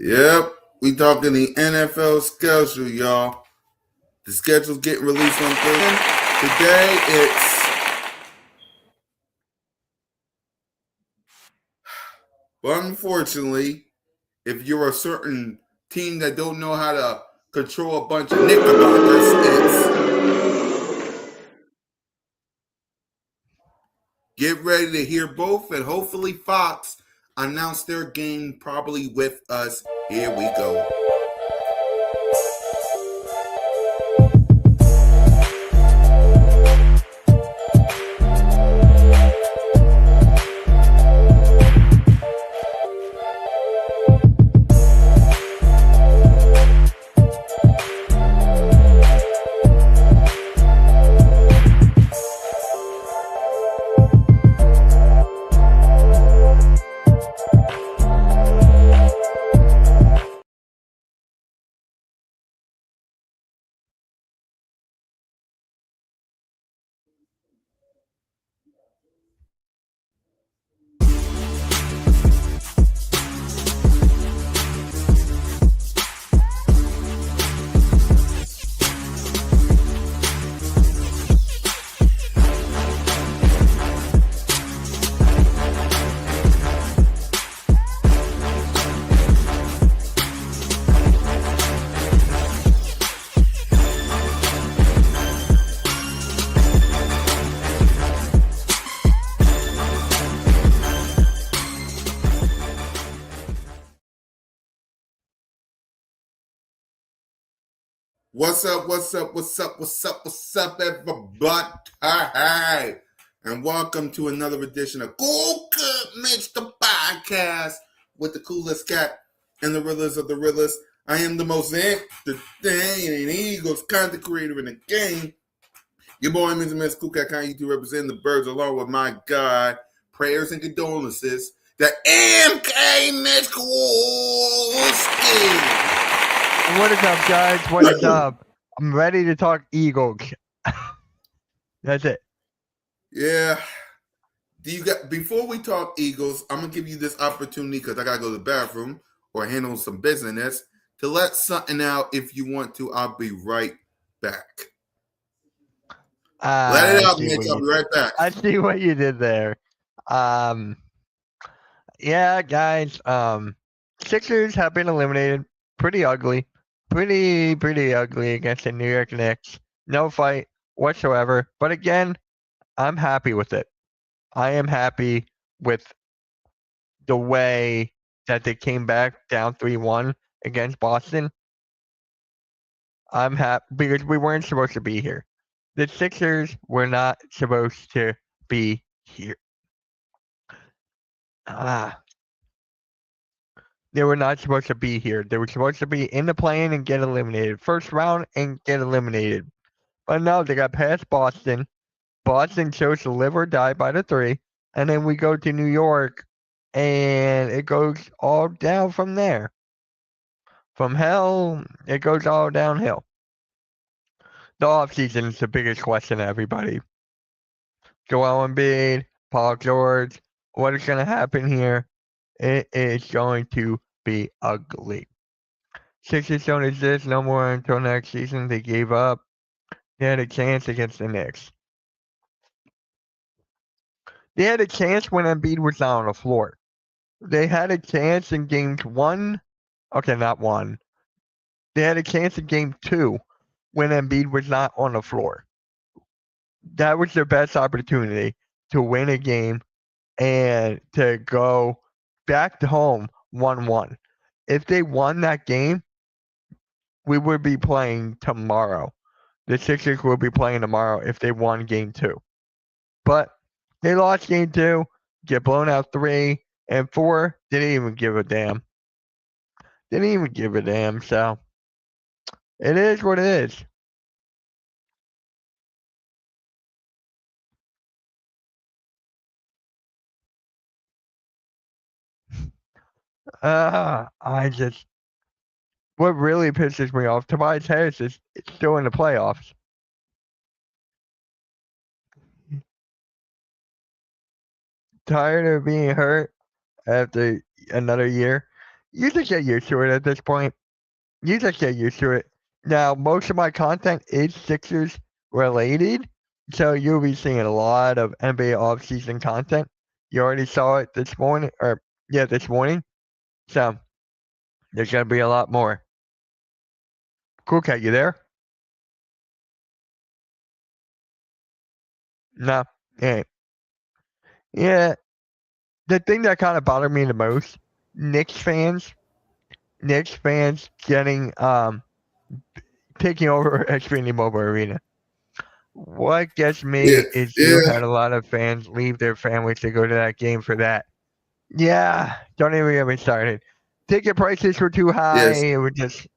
Yep, we talking the NFL schedule, y'all. The schedule's getting released on Thursday. Today but unfortunately, if you're a certain team that don't know how to control a bunch of knickerbockers, get ready to hear both, and hopefully Fox announce their game probably with us. Here we go. What's up, everybody? And welcome to another edition of CoolCat-Mitch, the podcast with the coolest cat and the realest of the realest. I am the most entertaining Eagles content creator in the game. Your boy, Mr. CoolCat, YouTube representing the birds along with my God. Prayers and condolences. The MK Mitch Kowalski. What is up, guys? What is up? I'm ready to talk Eagles. That's it. Yeah. Before we talk Eagles, I'm gonna give you this opportunity because I gotta go to the bathroom or handle some business to let something out. If you want to, I'll be right back. Let it out, Mitch. I'll be right back. I see what you did there. Yeah, guys. Sixers have been eliminated. Pretty ugly. Pretty ugly against the New York Knicks. No fight whatsoever. But again, I'm happy with it. I am happy with the way that they came back down 3-1 against Boston. I'm happy because we weren't supposed to be here. The Sixers were not supposed to be here. They were not supposed to be here. They were supposed to be in the play-in and get eliminated. First round and get eliminated. But no, they got past Boston. Boston chose to live or die by the 3. And then we go to New York, and it goes all down from there. From hell, it goes all downhill. The offseason is the biggest question to everybody. Joel Embiid, Paul George, what is going to happen here? It is going to be ugly. Sixers don't exist no more until next season. They gave up. They had a chance against the Knicks. They had a chance when Embiid was not on the floor. They had a chance in games 1. Okay, not 1. They had a chance in game 2 when Embiid was not on the floor. That was their best opportunity to win a game and to go back to home 1-1. If they won that game, we would be playing tomorrow. The Sixers will be playing tomorrow if they won game 2. But they lost game 2, get blown out 3, and 4 didn't even give a damn. So it is what it is. What really pisses me off, Tobias Harris is still in the playoffs. Tired of being hurt after another year. You just get used to it at this point. You just get used to it. Now, most of my content is Sixers related, so you'll be seeing a lot of NBA offseason content. You already saw it this morning, or yeah, this morning. So there's gonna be a lot more. Cool cat, you there? No. Yeah. Yeah. The thing that kind of bothered me the most, Knicks fans, Knicks fans getting taking over Xfinity Mobile Arena. What gets Yeah, me is you yeah, had a lot of fans leave their families to go to that game for that. Yeah, don't even get me started. Ticket prices were too high. yes, It was just,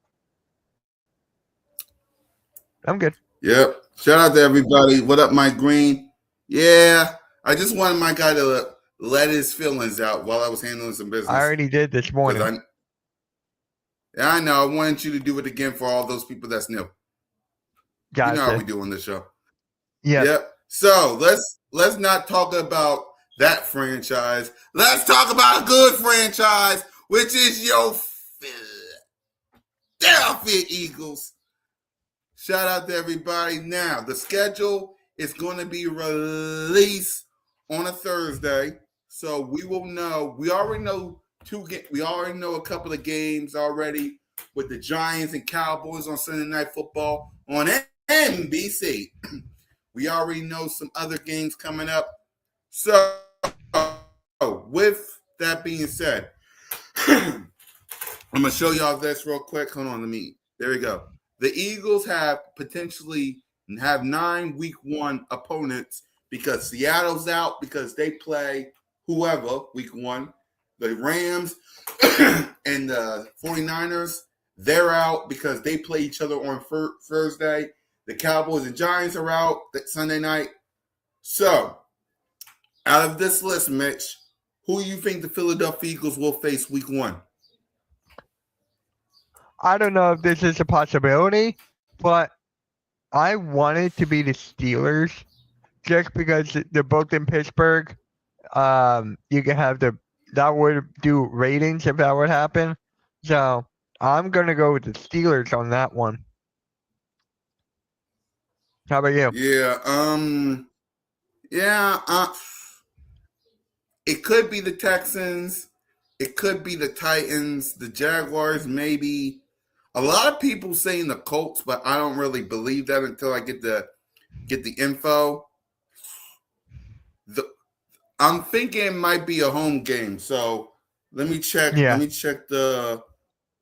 I'm good. yep. Shout out to everybody. What up, Mike Green? Yeah, I just wanted my guy to let his feelings out while I was handling some I business already did this because morning. yeah, I know I wanted you to do it again for all those people that's new. You know how we Gotcha. do on this show. Yep. Yep. So let's not talk about that franchise. Let's talk about a good franchise, which is your Philadelphia Eagles. Shout out to everybody. Now the schedule is going to be released on a Thursday, so we will know. We already know we already know a couple of games already with the Giants and Cowboys on Sunday Night Football on NBC. We already know some other games coming up. So, with that being said, I'm gonna show y'all this real quick. Hold on, There we go. The Eagles have potentially have 9 week 1 opponents because Seattle's out because they play whoever week 1. The Rams and the 49ers, they're out because they play each other on Thursday. The Cowboys and Giants are out that Sunday night. So, out of this list, Mitch, who you think the Philadelphia Eagles will face week 1? I don't know if this is a possibility, but I want it to be the Steelers just because they're both in Pittsburgh. You can have that would do ratings if that would happen. So I'm gonna go with the Steelers on that one. How about you? Yeah, yeah, it could be the Texans. It could be the Titans, the Jaguars, maybe. A lot of people saying the Colts, but I don't really believe that until I get the info. The, I'm thinking it might be a home game. So let me check. Let Yeah. me check the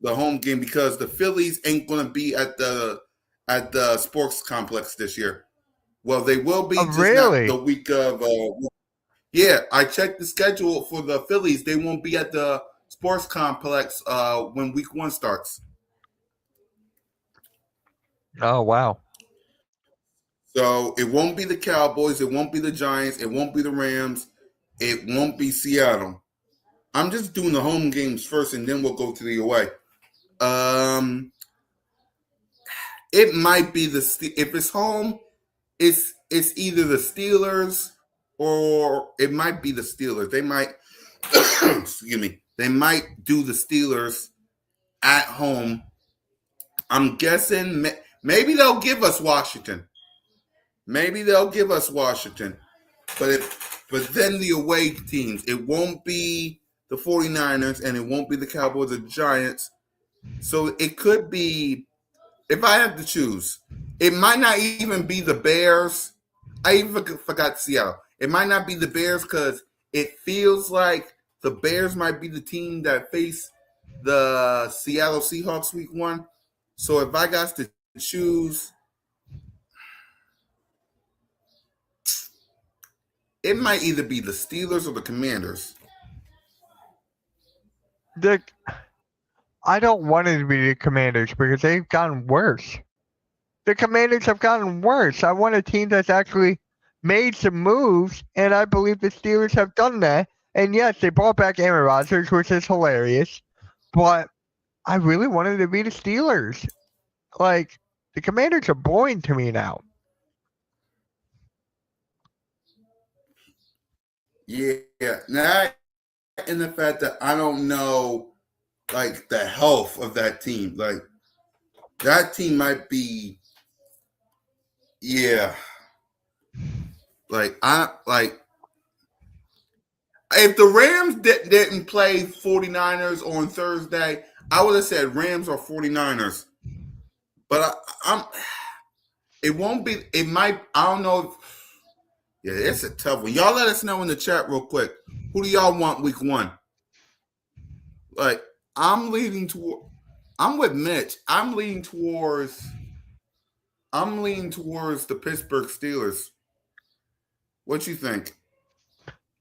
home game because the Phillies ain't going to be at the sports complex this year. Well, they will Oh, be, just not the really? week of. Yeah, I checked the schedule for the Phillies. They won't be at the sports complex when week 1 starts. Oh, wow. So it won't be the Cowboys. It won't be the Giants. It won't be the Rams. It won't be Seattle. I'm just doing the home games first, and then we'll go to the away. Um, it might be if it's home, it's either the Steelers or it might be the Steelers. They might excuse me. They might do the Steelers at home. I'm guessing maybe they'll give us Washington. Maybe they'll give us Washington. But then the away teams, it won't be the 49ers and it won't be the Cowboys or the Giants. So it could be, if I have to choose, it might not even be the Bears. I even forgot Seattle. It might not be the Bears because it feels like the Bears might be the team that face the Seattle Seahawks week 1. So if I got to choose, it might either be the Steelers or the Commanders. The I don't want it to be the Commanders because they've gotten worse. The Commanders have gotten worse. I want a team that's actually made some moves, and I believe the Steelers have done that. And yes, they brought back Aaron Rodgers, which is hilarious, but I really wanted to be the Steelers. Like, the Commanders are boring to me now. Yeah. Now, in the fact that I don't know like the health of that team. Like that team might be, yeah. Like if the Rams didn't play 49ers on Thursday, I would have said Rams or 49ers. But I'm it won't be it might I don't know. Yeah, it's a tough one. Y'all let us know in the chat real quick. Who do y'all want week 1? Like I'm leaning toward I'm with Mitch. I'm leaning towards the Pittsburgh Steelers. What you think?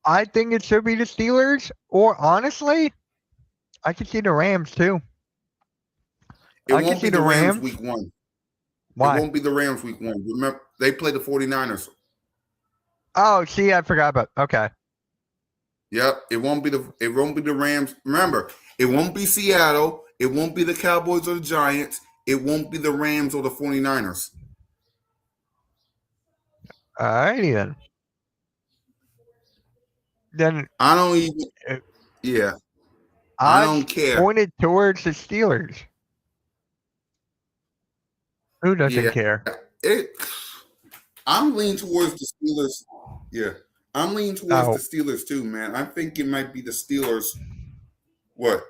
I think it should be the Steelers, or honestly, I could see the Rams too. It I could won't be see the the Rams Rams. week 1. It Why? won't be the Rams week 1. Remember, they play the 49ers. Oh, see, I forgot about. Okay. Yep, it won't be the Rams. Remember, it won't be Seattle. It won't be the Cowboys or the Giants. It won't be the Rams or the 49ers. Alrighty then. Then I don't even uh, yeah, I odds don't care. pointed towards the Steelers. Who doesn't Yeah. care? It I'm leaning towards the Steelers. Yeah. I'm leaning towards the Oh, Steelers too, man. I think it might be the Steelers. What?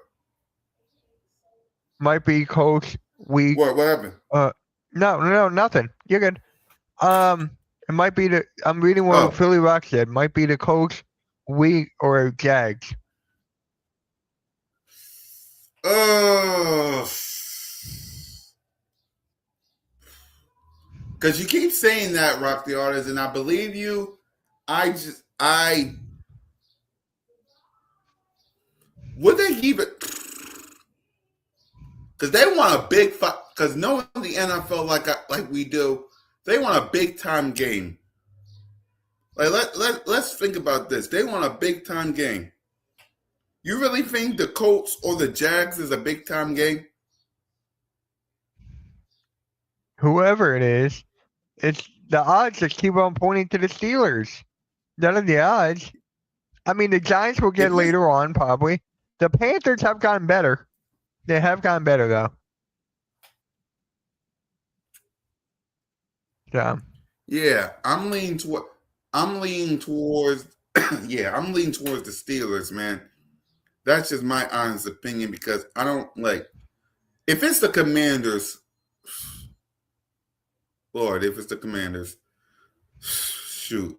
might be Coach week. What happened? No, nothing. You're good. It might be the. I'm reading what Oh. Philly Rock said. Might be the Colts week or Jags. Oh. Because you keep saying that, Rock the Artist, and I believe you. I would they keep it? Because they want a big fight. Because knowing the NFL like we do, they want a big time game. Like let's think about this. They want a big time game. You really think the Colts or the Jags is a big time game? Whoever it is, it's the odds just keep on pointing to the Steelers. None of the odds. I mean, the Giants will get If we, later on probably. The Panthers have gotten better. They have gotten better though. So yeah, I'm leaning towards I'm leaning towards the Steelers, man. That's just my honest opinion because I don't like if it's the Commanders, Lord, if it's the Commanders, shoot.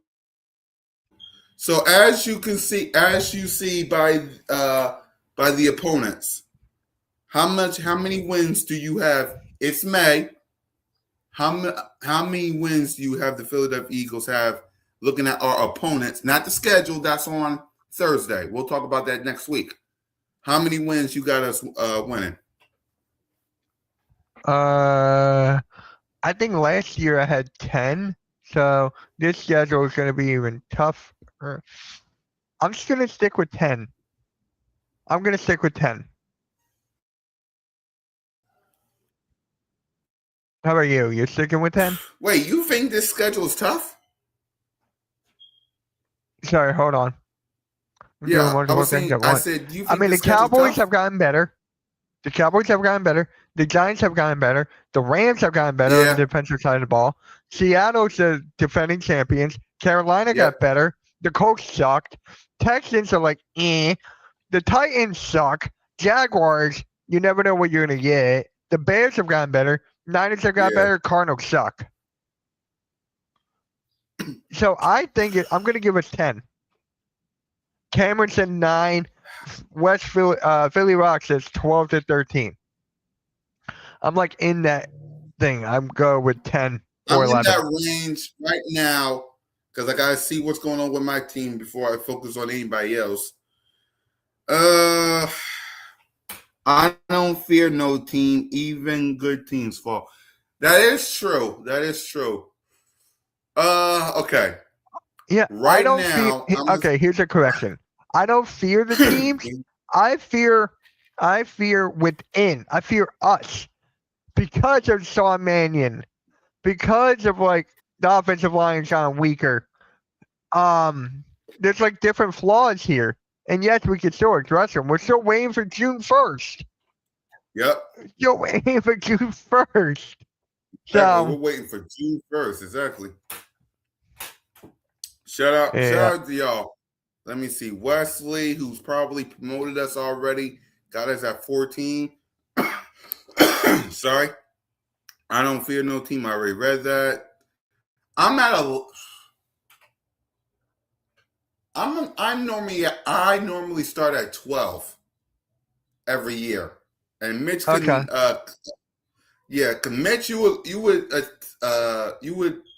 So as you see by the opponents, how many wins do you have? It's May. How many wins do you have the Philadelphia Eagles have looking at our opponents? Not the schedule, that's on Thursday. We'll talk about that next week. How many wins you got us winning? I think last year I had 10. So this schedule is going to be even tougher. I'm just going to stick with 10. I'm going to stick with 10. How about you? You're sticking with 10? Wait, you think this schedule is tough? Sorry, hold on. I'm doing Yeah, I multiple was things saying. at I once. said, do you I think mean, the the schedule's Cowboys tough? have gotten better. The Cowboys have gotten better. The Giants have gotten better. The Rams have gotten better on the Yeah. defensive side of the ball. Seattle's the defending champions. Carolina got Yep. better. The Colts sucked. Texans are like, eh. The Titans suck. Jaguars, you never know what you're going to get. The Bears have gotten better. Niners have gotten Yeah. better. Cardinals suck. So I think I'm going to give us 10. Cameron said 9. West Philly Rock says 12 to 13. I'm like in that thing. I'm go with 10 I'm or in 11. that range right now because I gotta see what's going on with my team before I focus on anybody else. I don't fear no team, even good teams fall. That is true. That is true. Okay. Yeah, I Right don't fear. now, Okay, here's a correction. I don't fear the teams. I fear within. I fear us because of Sean Mannion, because of like the offensive line's gotten weaker. There's like different flaws here, and yet we can still address them. We're still waiting for June 1st. Yep. You're waiting for June 1st. Exactly. We're So, waiting for June 1st. Exactly. yeah. Shout out to y'all. Let me see. Wesley, who's probably promoted us already, got us at 14. Sorry. I don't fear no team. I already read that. I'm at a I normally start at 12 every year. And Mitch Okay. can yeah, cause Mitch you would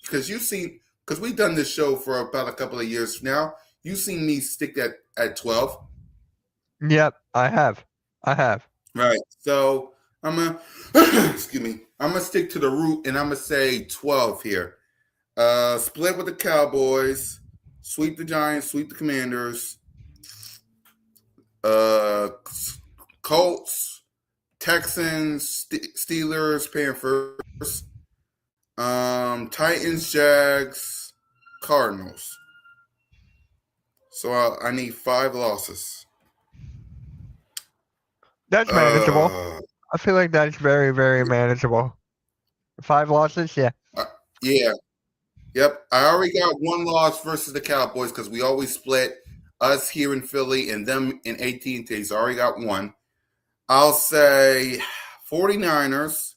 because you see because we've done this show for about a couple of years now. You seen me stick at 12. Yep, I have. I have. Right. So I'm gonna excuse me. I'm gonna stick to the root and I'm gonna say 12 here. Split with the Cowboys, sweep the Giants, sweep the Commanders, uh, Colts, Texans, Steelers, Panthers, Titans, Jags, Cardinals. So I need 5 losses. That's manageable. Uh, I feel like that's very, very manageable. 5 losses, yeah. yeah, yep. I already got 1 loss versus the Cowboys because we always split us here in Philly and them in AT&T. So I already got one. I'll say 49ers.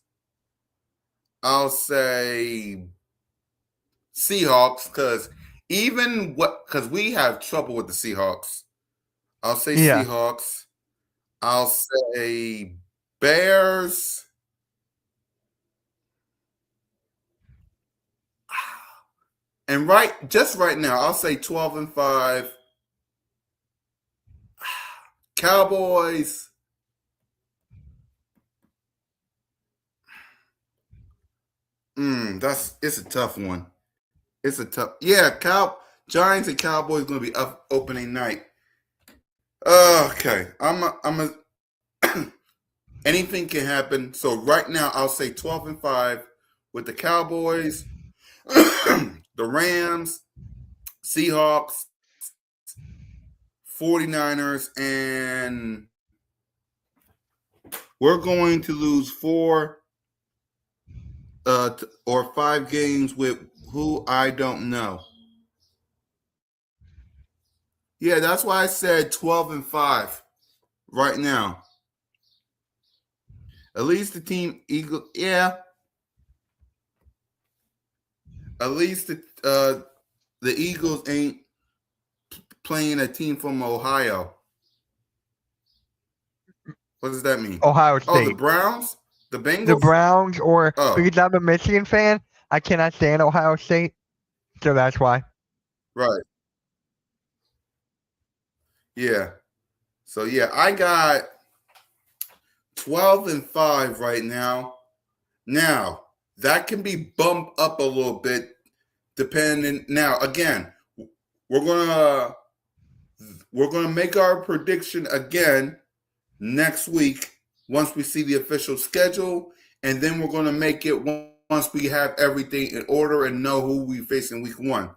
I'll say Seahawks because we have trouble with the Seahawks. I'll say Yeah. Seahawks. I'll say Bears. And just right now, I'll say 12-5. Cowboys. It's a tough one. It's a tough. Yeah, Giants and Cowboys going to be up opening night. Okay, anything can happen. So right now, I'll say 12-5 with the Cowboys, the Rams, Seahawks, 49ers, and we're going to lose 4 or 5 games with who I don't know. Yeah, that's why I said 12-5 right now. At least the team Eagle, yeah. At least the Eagles ain't playing a team from Ohio. What does that mean? Ohio Oh, the State. Browns, the The Bengals. Browns, or Oh, because I'm a Michigan fan, I cannot stand Ohio State. So that's why. right. Yeah. So yeah, I got 12-5 right now. Now that can be bumped up a little bit depending. Now again, we're gonna we're gonna make our prediction again next week once we see the official schedule, and then we're gonna make it once we have everything in order and know who we face in week 1.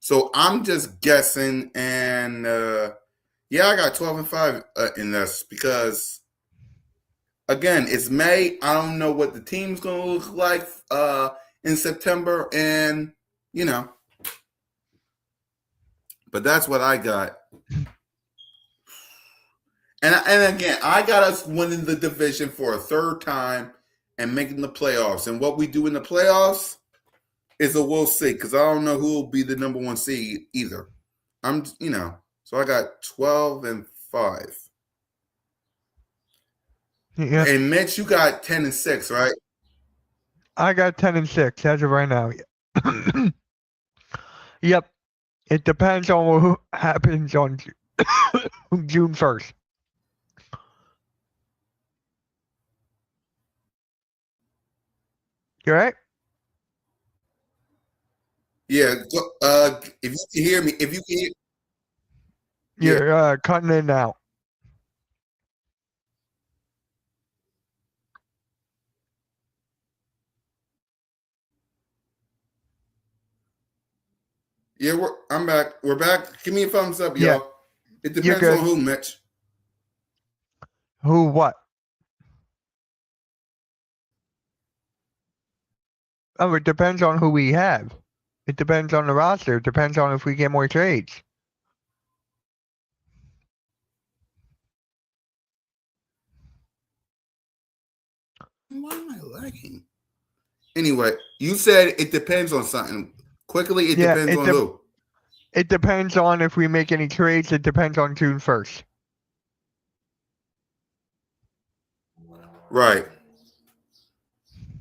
So I'm just guessing, and yeah, I got 12-5 in this because again, it's May. I don't know what the team's going to look like in September, and you know, but that's what I got. And again, I got us winning the division for a third time and making the playoffs. And what we do in the playoffs is a we'll see because I don't know who will be the number 1 seed either. So I got 12-5. Yeah. And Mitch, you got 10-6, right? I got 10-6 as of right now. Yep. It depends on what happens on June 1st. You right? Yeah. If you can hear me, if you can hear, yeah, You're cutting in out. yeah, I'm back. We're back. Give me a thumbs up, Yeah, y'all. It you're depends on good. who, Mitch. Who what? Oh, it depends on who we have. It depends on the roster. It depends on if we get more trades. Why am I lagging? Anyway, you said it depends on something. Quickly, it Yeah, depends on who? it depends on if we make any trades. It depends on June 1st. Right.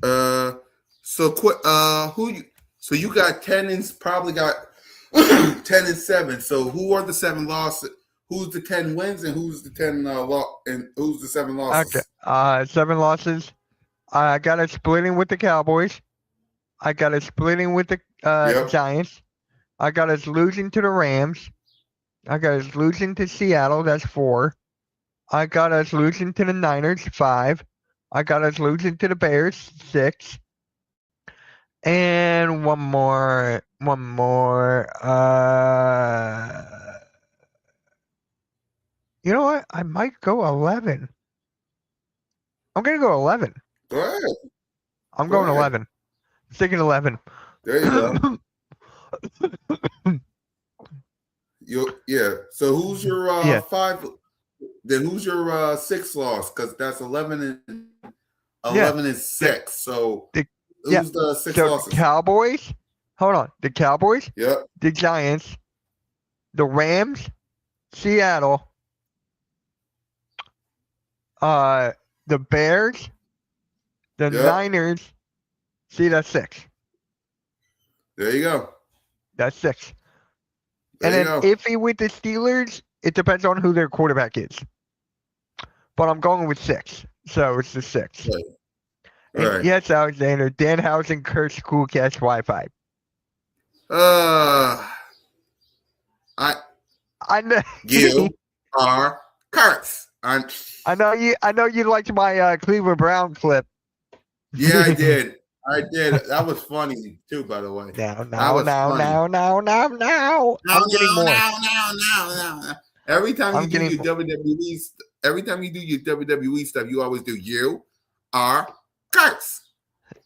Uh, so quick. Who you? So you got 10 and probably got 10-7. So who are the 7 losses? Who's the 10 wins and who's the 10 and who's the 7 Okay. losses? 7 losses. I got it splitting with the Cowboys. I got it splitting with the Yep. Giants. I got us losing to the Rams. I got us losing to Seattle. That's 4. I got us losing to the Niners. 5. I got us losing to the Bears. 6. And one more. One more. You know what? I might go 11. I'm gonna go 11. Go ahead. I'm Go going ahead. 11. Sticking 11. There you go. Yeah. So who's your Yeah. 5? Then who's your 6 loss? Because that's 11 Yeah. and The, 6. So the, yeah. who's the 6 So the losses? Cowboys. Hold on. The Cowboys, Yep. the Giants, the Rams, Seattle, the Bears, the Yep. Niners. See, that's 6. There you go. That's 6. And There you then go. iffy with the Steelers, it depends on who their quarterback is. But I'm going with 6. So it's the 6. Right. And Right. yes, Alexander, Danhausen cursed CoolCat Wi-Fi. Uh, I I know. you are Kurtz. I know you liked my Cleveland Brown clip. Yeah, I did. I did. That was funny too, by the way. Now, That now, was now, funny. now, now, now, now. No, I'm getting no, more. no, no, no, no. Every time you I'm do getting your more. WWE, every time you do your WWE stuff, you always do you are Kurtz.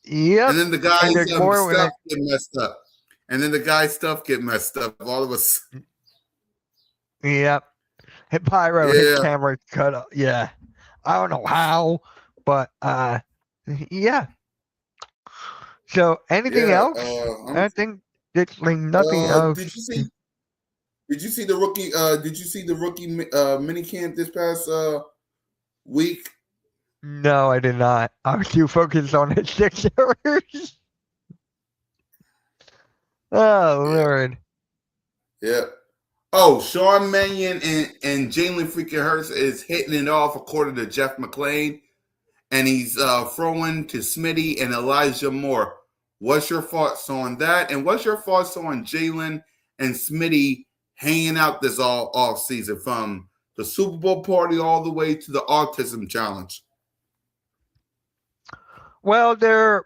And Yep. then the And guy's there's more when stuff get messed up. And then the guy's stuff get messed up. All of us. yep. Hit Pyro, his Yeah. camera cut off. Yeah. I don't know how, but yeah. So anything Yeah. else? I think it's like nothing Uh, else. did you see? Did you see the rookie? Did you see the rookie mini camp this past week? No, I did not. I was too focused on his 6 errors. Oh Yeah. Lord. Yeah. Oh, Sean Mannion and Jalen freaking Hurts is hitting it off according to Jeff McClain, and he's throwing to Smitty and Elijah Moore. What's your thoughts on that? And what's your thoughts on Jalen and Smitty hanging out this all off season from the Super Bowl party all the way to the autism challenge? Well, they're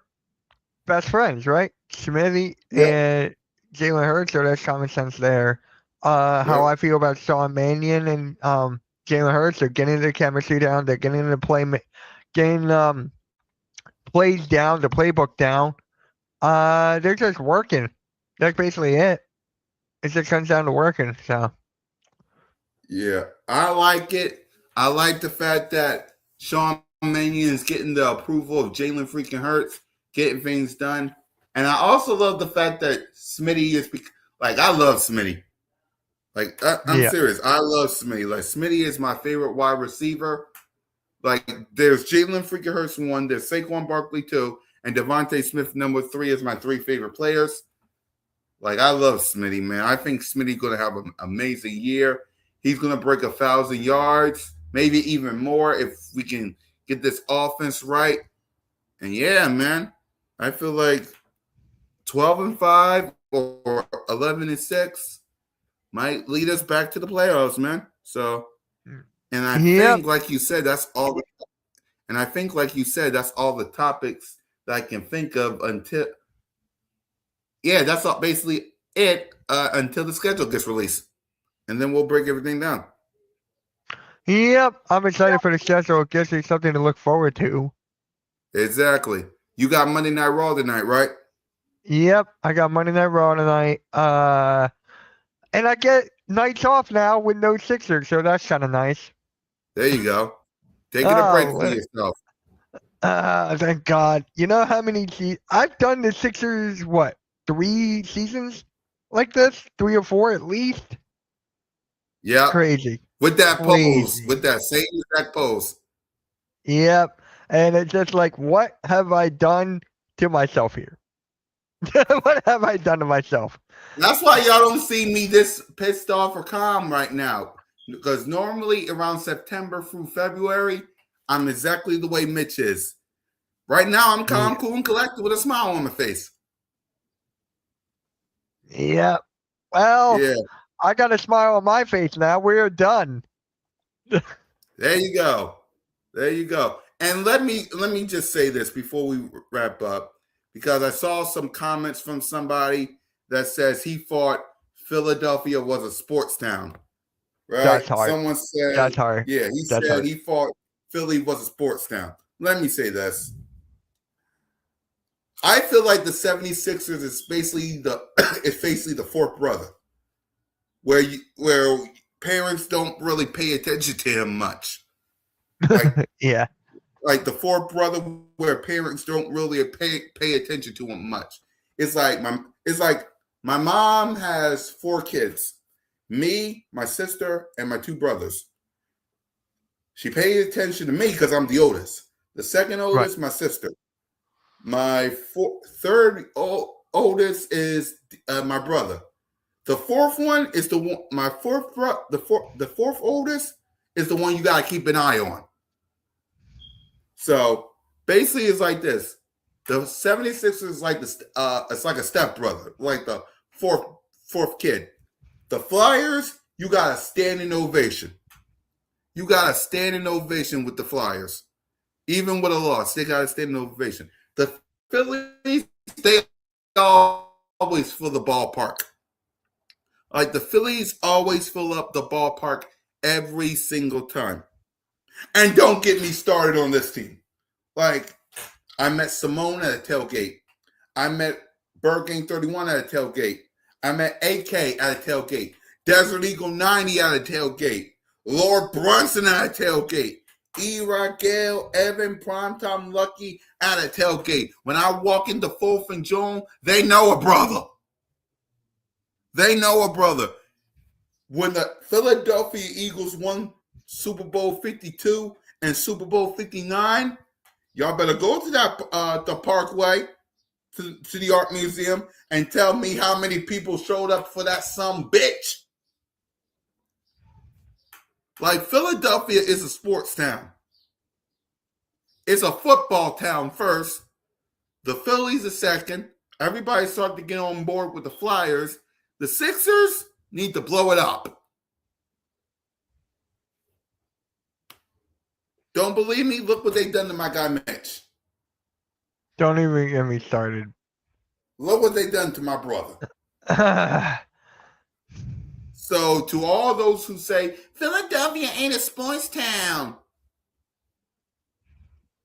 best friends, right? Smitty Yep. and Jalen Hurts, so that's common sense there. How Yep. I feel about Sean Mannion and Jalen Hurts, they're getting the chemistry down, they're getting the getting plays down, the playbook down. They're just working. That's basically it. It just comes down to working. So Yeah, I like it. I like the fact that Sean Mannion is getting the approval of Jalen freaking Hurts, getting things done. And I also love the fact that Smitty is like, I love Smitty. Like, I'm yeah, serious. I love Smitty. Like, Smitty is my favorite wide receiver. Like, there's Jalen freaking Hurts 1, there's Saquon Barkley 2, and Devontae Smith number 3 is my 3 favorite players. Like, I love Smitty, man. I think Smitty's going to have an amazing year. He's going to break 1,000 yards, maybe even more if we can get this offense right. And yeah, man, I feel like 12-5 or 11-6 might lead us back to the playoffs, man. So, and I yep, think, like you said, that's all. And I think, like you said, that's all the topics that I can think of until. Yeah, that's all, basically it until the schedule gets released. And then we'll break everything down. yep. I'm excited for the schedule. It gives me something to look forward to. Exactly. You got Monday Night Raw tonight, right? Yep, I got Monday Night Raw tonight. And I get nights off now with no Sixers, so that's kind of nice. There you go. Taking a break for Oh, yourself. thank God. You know how many I've done the Sixers, what, 3 seasons like this? 3 or 4 at least? Yep. Crazy. With that pose, Crazy. with that same exact pose. Yep. And it's just like, what have I done to myself here? What have I done to myself? That's why y'all don't see me this pissed off or calm right now. Because normally around September through February, I'm exactly the way Mitch is. Right now, I'm calm, Yeah. cool, and collected with a smile on my face. Yep. Well, Yeah, I got a smile on my face now. We're done. there you go. There you go. And let me just say this before we wrap up, because I saw some comments from somebody that says he thought Philadelphia was a sports town. Right? That's hard. Someone said, That's hard. yeah, he That's said hard. he thought Philly was a sports town. Let me say this. I feel like the 76ers is basically the fourth brother, where parents don't really pay attention to him much. Like Yeah. like the fourth brother where parents don't really pay attention to him much. It's like my mom has 4 kids. Me, my sister, and my 2 brothers. She paid attention to me because I'm the oldest. The second Right. oldest, my sister. My third oldest is my brother. The fourth one is the one. My the fourth oldest is the one you gotta keep an eye on. So basically, it's like this: the 76ers is like it's like a stepbrother, like the fourth kid. The Flyers, you got a standing ovation. You got a standing ovation with the Flyers. Even with a loss, they got a standing ovation. The Phillies, they always fill the ballpark. Like the Phillies always fill up the ballpark every single time. And don't get me started on this team. Like, I met Simone at a tailgate. I met Bird 31 at a tailgate. I met AK at a tailgate. Desert Eagle 90 at a tailgate. Lord Brunson at a tailgate. Raquel, Evan, Primetime Lucky at a tailgate. When I walk into 4th and Joan, they know a brother. They know a brother. When the Philadelphia Eagles won Super Bowl 52 and Super Bowl 59, y'all better go to the Parkway, to the art museum, and tell me how many people showed up for that some bitch. Like, Philadelphia is a sports town. It's a football town first. The Phillies are second. Everybody started to get on board with the Flyers. The Sixers need to blow it up. Don't believe me? Look what they've done to my guy Mitch. Don't even get me started. Look what they've done to my brother. So to all those who say Philadelphia ain't a sports town,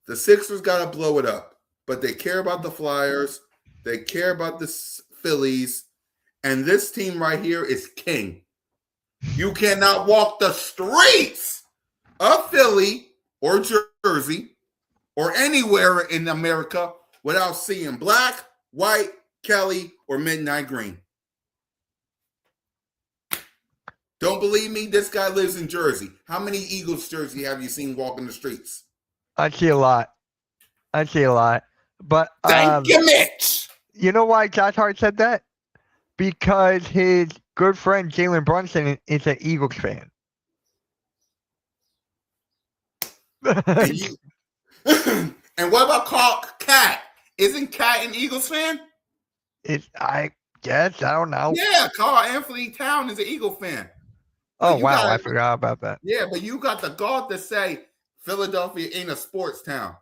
the Sixers got to blow it up. But they care about the Flyers. They care about the Phillies. And this team right here is king. You cannot walk the streets of Philly or Jersey or anywhere in America without seeing black, white, Kelly, or midnight green. Don't believe me? This guy lives in Jersey. How many Eagles jersey have you seen walking the streets? I see a lot. I see a lot. But Thank you, Mitch. you know why Josh Hart said that? Because his good friend Jalen Brunson is an Eagles fan. And you and what about Carl Cat? Isn't Cat an Eagles fan? I guess, I don't know. Yeah, Carl Anthony Town is an Eagle fan. Oh But you wow, I got forgot about that. but you got the gall to say Philadelphia ain't a sports town.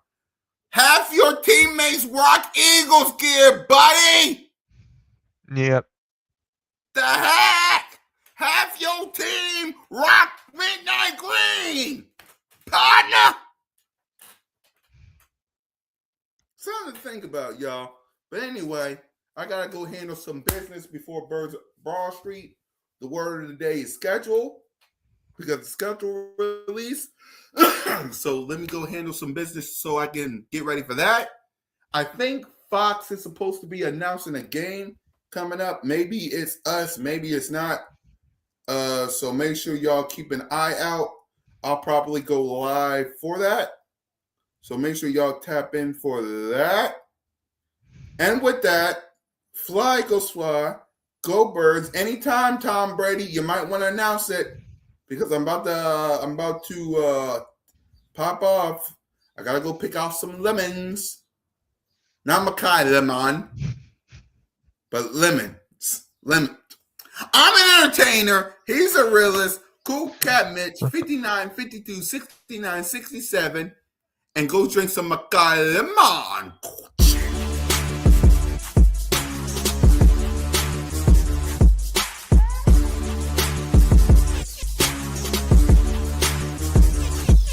Half your teammates rock Eagles gear, buddy. Yep. The heck? Half your team rock midnight green, partner. Something to think about, y'all. But anyway, I gotta go handle some business before Birds Broad Street. The word of the day is schedule because the schedule release. So let me go handle some business so I can get ready for that. I think Fox is supposed to be announcing a game coming up. Maybe it's us, maybe it's not. So make sure y'all keep an eye out. I'll probably go live for that. So make sure y'all tap in for that. And with that, fly, go fly, go Birds. Anytime, Tom Brady, you might want to announce it because I'm about to pop off. I gotta go pick off some lemons. Not Mackay lemon, but lemons. Lemon. I'm an entertainer. He's a realist. CoolCat-Mitch, 59, 52, 69, 67. And go drink some Mackay lemon.